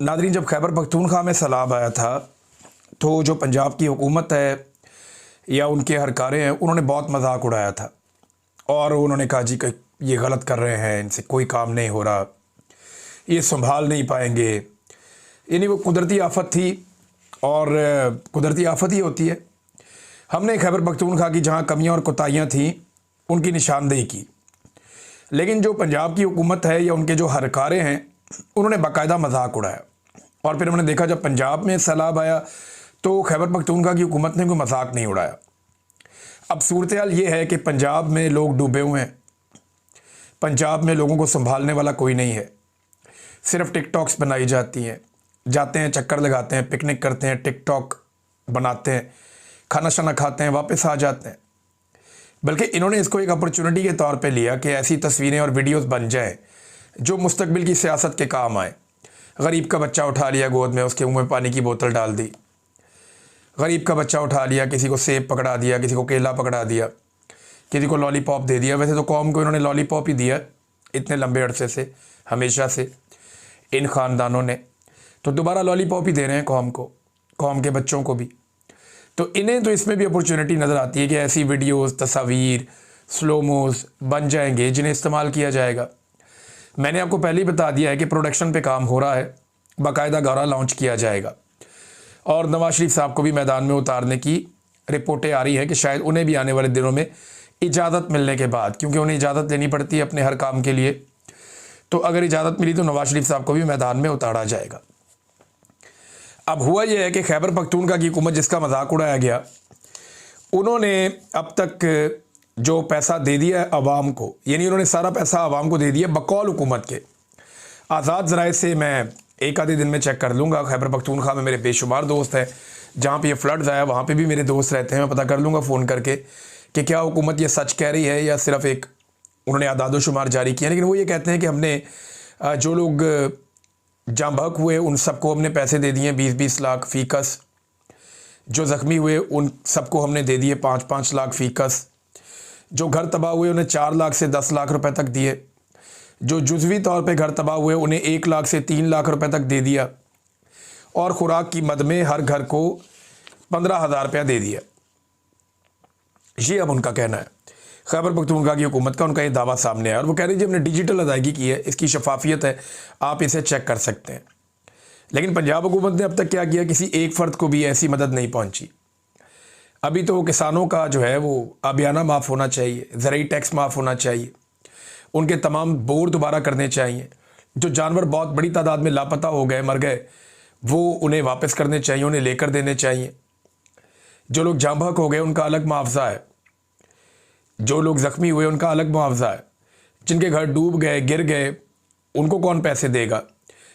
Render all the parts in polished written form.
Nadreen, जब खैबर पख्तूनख्वा में सैलाब आया था तो जो पंजाब की हुकूमत है या उनके हरकारे हैं, उन्होंने बहुत मजाक उड़ाया था और उन्होंने कहा जी कि ये गलत कर रहे हैं, इनसे कोई काम नहीं हो रहा, ये संभाल नहीं पाएंगे। यानी वो कुदरती आफत थी और कुदरती आफत ही होती है। हमने खैबर पख्तूनख्वा की जहाँ कमियाँ और कोताहियाँ थीं उनकी निशानदेही की, लेकिन जो पंजाब की हुकूमत है या उनके जो हरकारे हैं उन्होंने बाकायदा मजाक उड़ाया। और फिर हमने देखा जब पंजाब में सैलाब आया तो खैबर पख्तूनख्वा की हुकूमत ने कोई मजाक नहीं उड़ाया। अब सूरत हाल ये है कि पंजाब में लोग डूबे हुए हैं, पंजाब में लोगों को संभालने वाला कोई नहीं है। सिर्फ टिकटॉक्स बनाई जाती हैं, जाते हैं, चक्कर लगाते हैं, पिकनिक करते हैं, टिकटॉक बनाते हैं, खाना शाना खाते हैं, वापस आ जाते हैं। बल्कि इन्होंने इसको एक अपॉर्चुनिटी के तौर पे लिया कि ऐसी तस्वीरें और वीडियोस बन जाएं जो मुस्तकबिल की सियासत के काम आए। गरीब का बच्चा उठा लिया गोद में, उसके मुंह में पानी की बोतल डाल दी। गरीब का बच्चा उठा लिया, किसी को सेब पकड़ा दिया, किसी को केला पकड़ा दिया, किसी को लॉलीपॉप दे दिया। वैसे तो कौम को इन्होंने लॉलीपॉप ही दिया इतने लंबे अरसे से, हमेशा से इन ख़ानदानों ने, तो दोबारा लॉलीपॉप ही दे रहे हैं कौम को, कौम के बच्चों को भी। तो इन्हें तो इसमें भी अपॉर्चुनिटी नज़र आती है कि ऐसी वीडियोस, तस्वीर, स्लोमोस बन जाएंगे जिन्हें इस्तेमाल किया जाएगा। मैंने आपको पहले ही बता दिया है कि प्रोडक्शन पे काम हो रहा है, बाकायदा गाना लॉन्च किया जाएगा और नवाज शरीफ साहब को भी मैदान में उतारने की रिपोर्टें आ रही हैं कि शायद उन्हें भी आने वाले दिनों में इजाज़त मिलने के बाद, क्योंकि उन्हें इजाज़त लेनी पड़ती है अपने हर काम के लिए, तो अगर इजाज़त मिली तो नवाज शरीफ साहब को भी मैदान में उतारा जाएगा। अब हुआ यह है कि खैबर पख्तूनख्वा की हुकूमत जिसका मजाक उड़ाया गया, उन्होंने अब तक जो पैसा दे दिया है अवाम को, यानी उन्होंने सारा पैसा अवाम को दे दिया बकौल हुकूमत के। आज़ाद ज़राए से मैं एक आधे दिन में चेक कर लूँगा। खैबर पख्तूनख्वा में मेरे बेशुमार दोस्त हैं, जहाँ पे ये फ्लड्स आया वहाँ पे भी मेरे दोस्त रहते हैं। मैं पता कर लूँगा फ़ोन करके कि क्या हुकूमत ये सच कह रही है या सिर्फ एक उन्होंने आदादो शुमार जारी किया। लेकिन वो ये कहते हैं कि हमने जो लोग जाँ बहक हुए उन सबको हमने पैसे दे दिए 20-20 लाख फ़ीकस, जो ज़ख्मी हुए उन सबको हमने दे दिए 5-5 लाख फ़ीकस, जो घर तबाह हुए उन्हें 4 लाख से 10 लाख रुपए तक दिए, जो जुज़वी तौर पे घर तबाह हुए उन्हें 1 लाख से 3 लाख रुपए तक दे दिया, और खुराक की मद में हर घर को 15,000 रुपया दे दिया। ये अब उनका कहना है। खैबर पख्तूनख्वा की हुकूमत का उनका ये दावा सामने आया और वो कह रही है जी हमने डिजिटल अदायगी की है, इसकी शफाफियत है, आप इसे चेक कर सकते हैं। लेकिन पंजाब हुकूमत ने अब तक क्या किया, किसी एक फ़र्द को भी ऐसी मदद नहीं पहुँची। अभी तो किसानों का जो है वो आबियाना माफ़ होना चाहिए, ज़रूरी टैक्स माफ़ होना चाहिए, उनके तमाम बोर दोबारा करने चाहिए। जो जानवर बहुत बड़ी तादाद में लापता हो गए, मर गए, वो उन्हें वापस करने चाहिए, उन्हें लेकर देने चाहिए। जो लोग जाँ बहक हो गए उनका अलग मुआवजा है, जो लोग ज़ख्मी हुए उनका अलग मुआवजा है, जिनके घर डूब गए, गिर गए, उनको कौन पैसे देगा,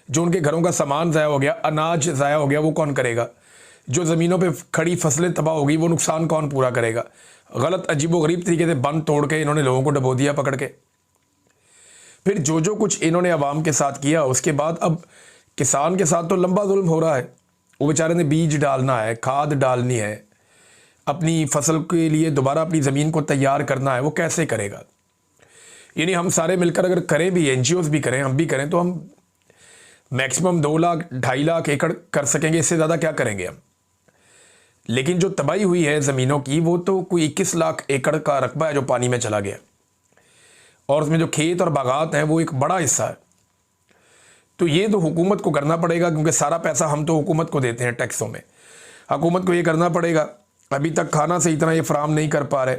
जो उनके घरों का सामान ज़ाया हो गया, अनाज ज़ाया हो गया, वो कौन करेगा, जो ज़मीनों पे खड़ी फसलें तबाह हो गई वो नुकसान कौन पूरा करेगा। गलत अजीबोगरीब तरीके से बंद तोड़ के इन्होंने लोगों को डबो दिया पकड़ के। फिर जो कुछ इन्होंने आवाम के साथ किया, उसके बाद अब किसान के साथ तो लंबा जुल्म हो रहा है। वो बेचारे ने बीज डालना है, खाद डालनी है, अपनी फसल के लिए दोबारा अपनी ज़मीन को तैयार करना है, वो कैसे करेगा। यानी हम सारे मिलकर अगर करें भी, NGOs भी करें, हम भी करें, तो हम मैक्सिमम 2 लाख 2.5 लाख एकड़ कर सकेंगे, इससे ज़्यादा क्या करेंगे हम। लेकिन जो तबाही हुई है ज़मीनों की, वो तो कोई 21 लाख एकड़ का रकबा है जो पानी में चला गया, और उसमें जो खेत और बागात हैं वो एक बड़ा हिस्सा है। तो ये तो हुकूमत को करना पड़ेगा, क्योंकि सारा पैसा हम तो हुकूमत को देते हैं टैक्सों में, हुकूमत को ये करना पड़ेगा। अभी तक खाना से इतना ये फराम नहीं कर पा रहे।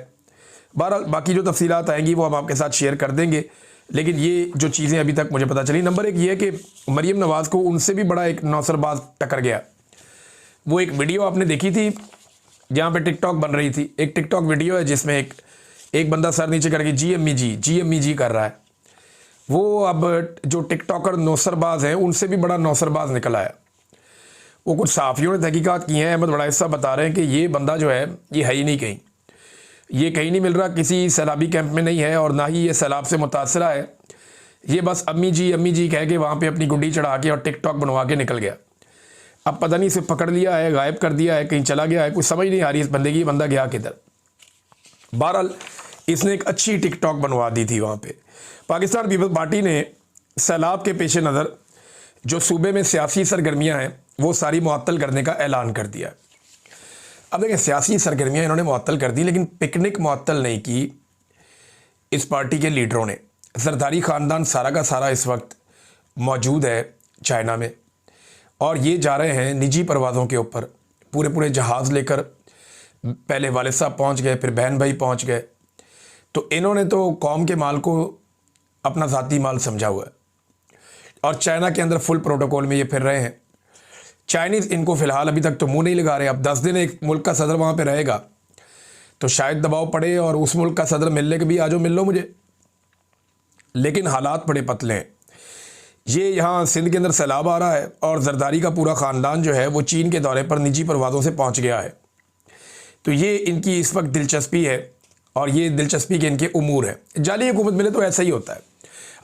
बहरहाल बाकी जो तफसीलात आएंगी वो हम आपके साथ शेयर कर देंगे, लेकिन ये जो चीज़ें अभी तक मुझे पता चली, नंबर 1 ये है कि मरीम नवाज़ को उनसे भी बड़ा एक नौसरबाज टक्कर गया। वो एक वीडियो आपने देखी थी जहाँ पे टिकटॉक बन रही थी, एक टिकटॉक वीडियो है जिसमें एक बंदा सर नीचे करके जी अम्मी जी कर रहा है। वो अब जो टिकटॉकर नौसरबाज हैं उनसे भी बड़ा नौसरबाज निकल आया। वो कुछ सहाफ़ियों ने तहकीकात की हैं, अहमद बड़ा हिस्सा बता रहे हैं कि ये बंदा जो है ये है ही नहीं कहीं, ये कहीं नहीं मिल रहा, किसी सैलाबी कैंप में नहीं है और ना ही ये सैलाब से मुतासरा है। ये बस अम्मी जी कह के वहाँ पे अपनी गुड्डी चढ़ा के और टिकटॉक बनवा के निकल गया। अब पता नहीं इसे पकड़ लिया है, गायब कर दिया है, कहीं चला गया है, कुछ समझ नहीं आ रही इस बंदे की, बंदा गया किधर। बहरहाल इसने एक अच्छी टिकटॉक बनवा दी थी वहाँ पे। पाकिस्तान पीपल्स पार्टी ने सैलाब के पेश नज़र जो सूबे में सियासी सरगर्मियां हैं वो सारी मुअत्तल करने का ऐलान कर दिया। अब देखिए, सियासी सरगर्मियां इन्होंने मुअत्तल कर दी, लेकिन पिकनिक मुअत्तल नहीं की इस पार्टी के लीडरों ने। जरदारी ख़ानदान सारा का सारा इस वक्त मौजूद है चाइना में, और ये जा रहे हैं निजी परवाज़ों के ऊपर, पूरे पूरे जहाज़ लेकर। पहले वालिद साहब पहुँच गए, फिर बहन भाई पहुँच गए। तो इन्होंने तो कौम के माल को अपना ज़ाती माल समझा हुआ है, और चाइना के अंदर फुल प्रोटोकॉल में ये फिर रहे हैं। चाइनीज़ इनको फ़िलहाल अभी तक तो मुंह नहीं लगा रहे। अब 10 दिन एक मुल्क का सदर वहाँ पे रहेगा तो शायद दबाव पड़े और उस मुल्क का सदर मिलने के भी आ जाओ, मिल लो मुझे। लेकिन हालात बड़े पतले हैं। ये यहाँ सिंध के अंदर सैलाब आ रहा है और जरदारी का पूरा ख़ानदान जो है वो चीन के दौरे पर निजी परवाज़ों से पहुँच गया है। तो ये इनकी इस वक्त दिलचस्पी है, और ये दिलचस्पी के इनके उमूर है। जाली हुकूमत मिले तो ऐसा ही होता है।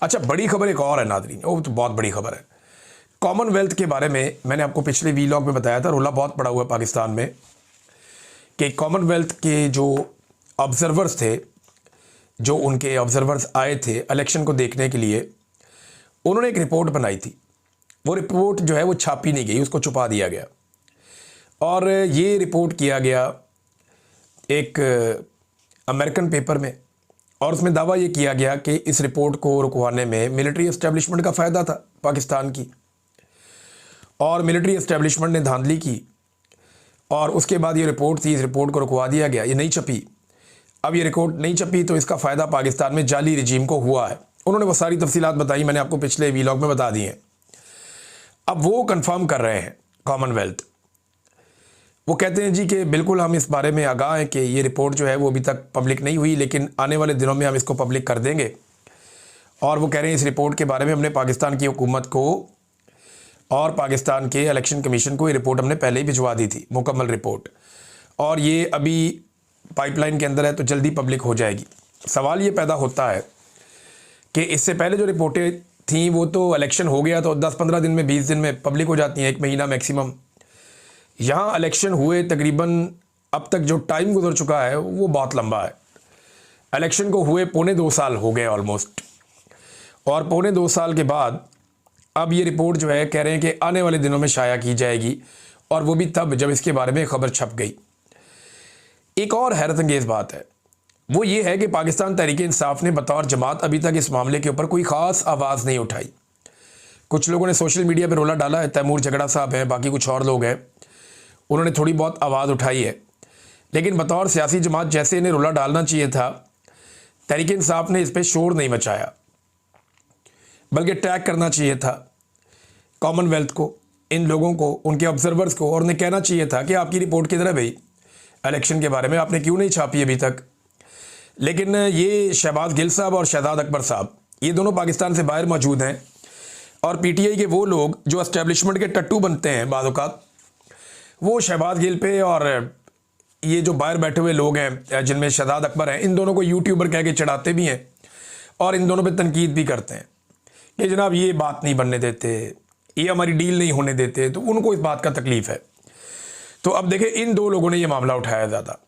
अच्छा, बड़ी खबर एक और है नाज़रीन, वो तो बहुत बड़ी खबर है। कॉमनवेल्थ के बारे में मैंने आपको पिछले वीलॉग में बताया था, रोला बहुत पड़ा हुआ है पाकिस्तान में कि कॉमनवेल्थ के जो ऑब्ज़र्वर्स थे, जो उनके ऑब्ज़र्वर्स आए थे इलेक्शन को देखने के लिए, उन्होंने एक रिपोर्ट बनाई थी। वो रिपोर्ट जो है वो छापी नहीं गई, उसको छुपा दिया गया, और ये रिपोर्ट किया गया एक अमेरिकन पेपर में, और उसमें दावा ये किया गया कि इस रिपोर्ट को रुकवाने में मिलिट्री एस्टेब्लिशमेंट का फ़ायदा था पाकिस्तान की, और मिलिट्री एस्टेब्लिशमेंट ने धांधली की, और उसके बाद ये रिपोर्ट थी, इस रिपोर्ट को रुकवा दिया गया, ये नहीं छपी। अब ये रिपोर्ट नहीं छपी तो इसका फ़ायदा पाकिस्तान में जाली रजीम को हुआ है। उन्होंने वो सारी तफसीलात बताई, मैंने आपको पिछले वीलॉग में बता दी हैं। अब वो कंफर्म कर रहे हैं कॉमनवेल्थ। वो कहते हैं जी कि बिल्कुल हम इस बारे में आगाह हैं कि ये रिपोर्ट जो है वो अभी तक पब्लिक नहीं हुई, लेकिन आने वाले दिनों में हम इसको पब्लिक कर देंगे। और वो कह रहे हैं इस रिपोर्ट के बारे में हमने पाकिस्तान की हुकूमत को और पाकिस्तान के इलेक्शन कमीशन को ये रिपोर्ट हमने पहले ही भिजवा दी थी, मुकम्मल रिपोर्ट, और ये अभी पाइपलाइन के अंदर है, तो जल्दी पब्लिक हो जाएगी। सवाल ये पैदा होता है कि इससे पहले जो रिपोर्टें थीं वो तो इलेक्शन हो गया तो 10-15 दिन में, 20 दिन में पब्लिक हो जाती हैं, 1 महीना मैक्सिमम। यहाँ इलेक्शन हुए तकरीबन अब तक जो टाइम गुजर चुका है वो बहुत लंबा है। इलेक्शन को हुए 2.25 साल हो गए ऑलमोस्ट, और 2.25 साल के बाद अब ये रिपोर्ट जो है कह रहे हैं कि आने वाले दिनों में शाया की जाएगी, और वो भी तब जब इसके बारे में खबर छप गई। एक और हैरत अंगेज़ बात है, वो ये है कि पाकिस्तान तहरीक इंसाफ ने बतौर जमात अभी तक इस मामले के ऊपर कोई ख़ास आवाज़ नहीं उठाई। कुछ लोगों ने सोशल मीडिया पर रोला डाला है, तैमूर झगड़ा साहब हैं, बाकी कुछ और लोग हैं, उन्होंने थोड़ी बहुत आवाज़ उठाई है, लेकिन बतौर सियासी जमात जैसे इन्हें रोला डालना चाहिए था, तहरीक इंसाफ ने इस पर शोर नहीं मचाया, बल्कि टैग करना चाहिए था कॉमनवेल्थ को, इन लोगों को, उनके ऑब्जर्वर्स को, और उन्हें कहना चाहिए था कि आपकी रिपोर्ट किधर है भाई, इलेक्शन के बारे में आपने क्यों नहीं छापी अभी तक। लेकिन ये शहबाज गिल साहब और शहजाद अकबर साहब, ये दोनों पाकिस्तान से बाहर मौजूद हैं, और पीटीआई के वो लोग जो एस्टेब्लिशमेंट के टट्टू बनते हैं बाज़ औक़ात, वो शहबाज गिल पे और ये जो बाहर बैठे हुए लोग हैं जिनमें शहजाद अकबर हैं, इन दोनों को यूट्यूबर कह के चढ़ाते भी हैं, और इन दोनों पे तनकीद भी करते हैं कि जनाब ये बात नहीं बनने देते, ये हमारी डील नहीं होने देते। तो उनको इस बात का तकलीफ़ है। तो अब देखें, इन दो लोगों ने ये मामला उठाया ज़्यादा।